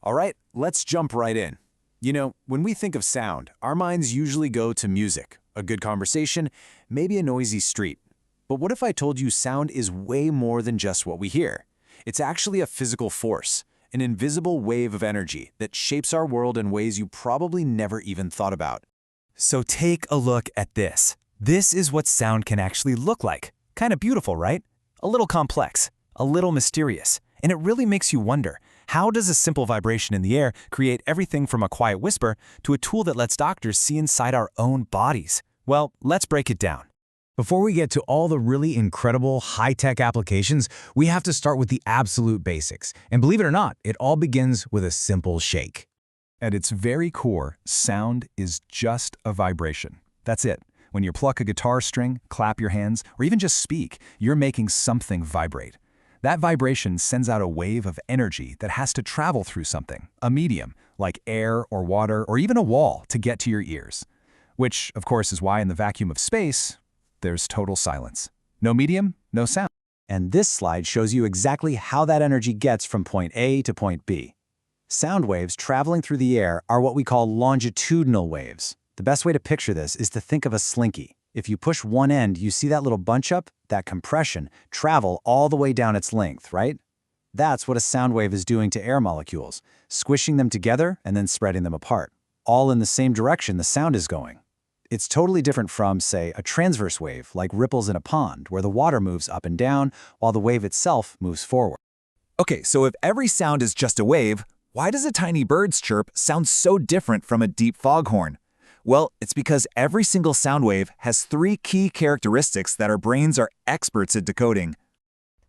All right, let's jump right in. You know, when we think of sound, our minds usually go to music, a good conversation, maybe a noisy street. But what if I told you sound is way more than just what we hear? It's actually a physical force, an invisible wave of energy that shapes our world in ways you probably never even thought about. So take a look at this. This is what sound can actually look like. Kind of beautiful, right? A little complex, a little mysterious, and it really makes you wonder, how does a simple vibration in the air create everything from a quiet whisper to a tool that lets doctors see inside our own bodies? Well, let's break it down. Before we get to all the really incredible high-tech applications, we have to start with the absolute basics. And believe it or not, it all begins with a simple shake. At its very core, sound is just a vibration. That's it. When you pluck a guitar string, clap your hands, or even just speak, you're making something vibrate. That vibration sends out a wave of energy that has to travel through something, a medium, like air or water or even a wall, to get to your ears. Which, of course, is why in the vacuum of space, there's total silence. No medium, no sound. And this slide shows you exactly how that energy gets from point A to point B. Sound waves traveling through the air are what we call longitudinal waves. The best way to picture this is to think of a slinky. If you push one end, you see that little bunch up, that compression, travel all the way down its length, right? That's what a sound wave is doing to air molecules, squishing them together and then spreading them apart, all in the same direction the sound is going. It's totally different from, say, a transverse wave, like ripples in a pond, where the water moves up and down while the wave itself moves forward. Okay, so if every sound is just a wave, why does a tiny bird's chirp sound so different from a deep foghorn? Well, it's because every single sound wave has three key characteristics that our brains are experts at decoding.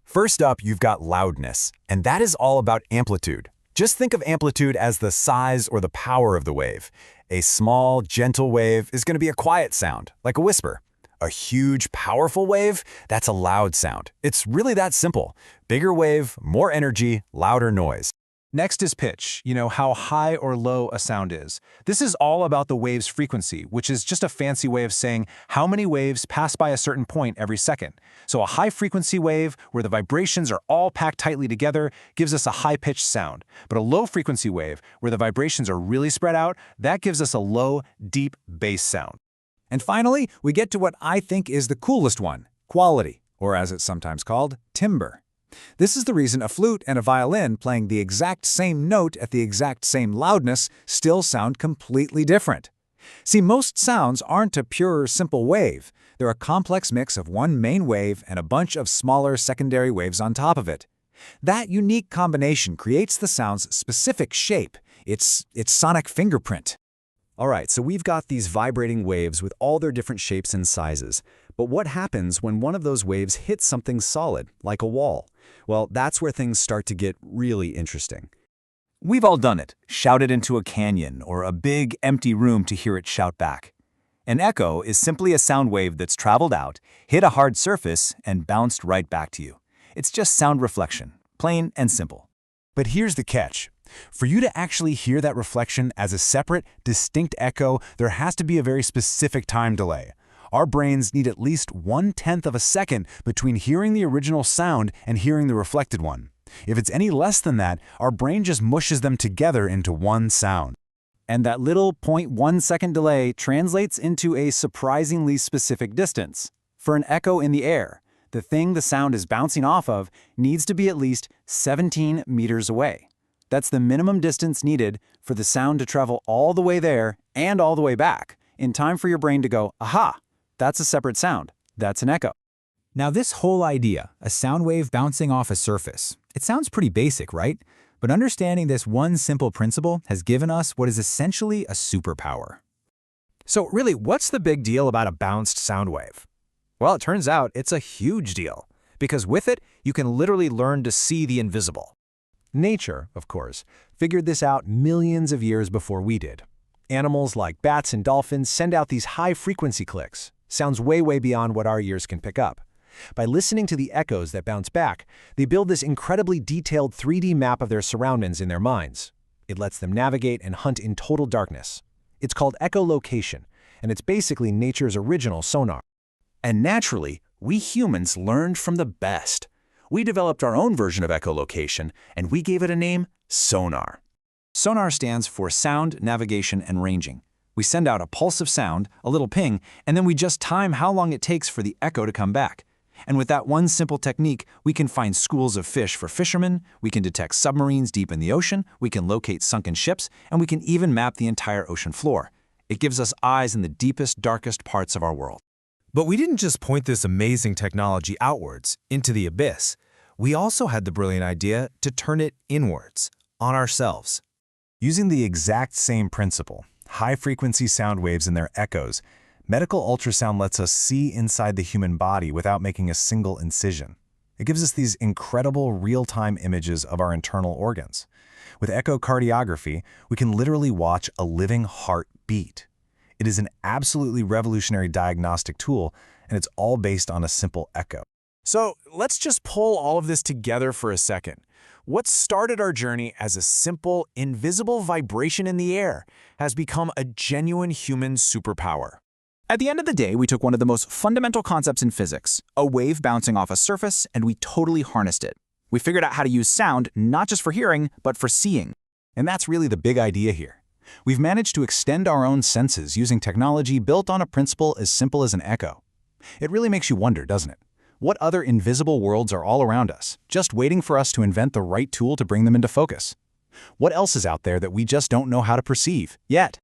First up, you've got loudness, and that is all about amplitude. Just think of amplitude as the size or the power of the wave. A small, gentle wave is going to be a quiet sound, like a whisper. A huge, powerful wave, that's a loud sound. It's really that simple. Bigger wave, more energy, louder noise. Next is pitch, how high or low a sound is. This is all about the wave's frequency, which is just a fancy way of saying how many waves pass by a certain point every second. So a high-frequency wave, where the vibrations are all packed tightly together, gives us a high-pitched sound. But a low-frequency wave, where the vibrations are really spread out, that gives us a low, deep bass sound. And finally, we get to what I think is the coolest one, quality, or as it's sometimes called, timbre. This is the reason a flute and a violin playing the exact same note at the exact same loudness still sound completely different. See, most sounds aren't a pure, simple wave. They're a complex mix of one main wave and a bunch of smaller secondary waves on top of it. That unique combination creates the sound's specific shape, its sonic fingerprint. All right, so we've got these vibrating waves with all their different shapes and sizes. But what happens when one of those waves hits something solid, like a wall? Well, that's where things start to get really interesting. We've all done it, shouted into a canyon or a big, empty room to hear it shout back. An echo is simply a sound wave that's traveled out, hit a hard surface, and bounced right back to you. It's just sound reflection, plain and simple. But here's the catch. For you to actually hear that reflection as a separate, distinct echo, there has to be a very specific time delay. Our brains need at least 1/10 of a second between hearing the original sound and hearing the reflected one. If it's any less than that, our brain just mushes them together into one sound. And that little 0.1 second delay translates into a surprisingly specific distance. For an echo in the air, the thing the sound is bouncing off of needs to be at least 17 meters away. That's the minimum distance needed for the sound to travel all the way there and all the way back, in time for your brain to go, aha, that's a separate sound. That's an echo. Now this whole idea, a sound wave bouncing off a surface, it sounds pretty basic, right? But understanding this one simple principle has given us what is essentially a superpower. So really, what's the big deal about a bounced sound wave? Well, it turns out it's a huge deal, because with it, you can literally learn to see the invisible. Nature, of course, figured this out millions of years before we did. Animals like bats and dolphins send out these high-frequency clicks, sounds way beyond what our ears can pick up. By listening to the echoes that bounce back, they build this incredibly detailed 3D map of their surroundings in their minds. It lets them navigate and hunt in total darkness. It's called echolocation, and it's basically nature's original sonar. And naturally, we humans learned from the best. We developed our own version of echolocation, and we gave it a name, sonar. Sonar stands for sound, navigation, and ranging. We send out a pulse of sound, a little ping, and then we just time how long it takes for the echo to come back. And with that one simple technique, we can find schools of fish for fishermen, we can detect submarines deep in the ocean, we can locate sunken ships, and we can even map the entire ocean floor. It gives us eyes in the deepest, darkest parts of our world. But we didn't just point this amazing technology outwards, into the abyss. We also had the brilliant idea to turn it inwards, on ourselves. Using the exact same principle, high-frequency sound waves and their echoes, medical ultrasound lets us see inside the human body without making a single incision. It gives us these incredible real-time images of our internal organs. With echocardiography, we can literally watch a living heart beat. It is an absolutely revolutionary diagnostic tool, and it's all based on a simple echo. So let's just pull all of this together for a second. What started our journey as a simple, invisible vibration in the air has become a genuine human superpower. At the end of the day, we took one of the most fundamental concepts in physics, a wave bouncing off a surface, and we totally harnessed it. We figured out how to use sound not just for hearing, but for seeing. And that's really the big idea here. We've managed to extend our own senses using technology built on a principle as simple as an echo. It really makes you wonder, doesn't it? What other invisible worlds are all around us, just waiting for us to invent the right tool to bring them into focus? What else is out there that we just don't know how to perceive yet?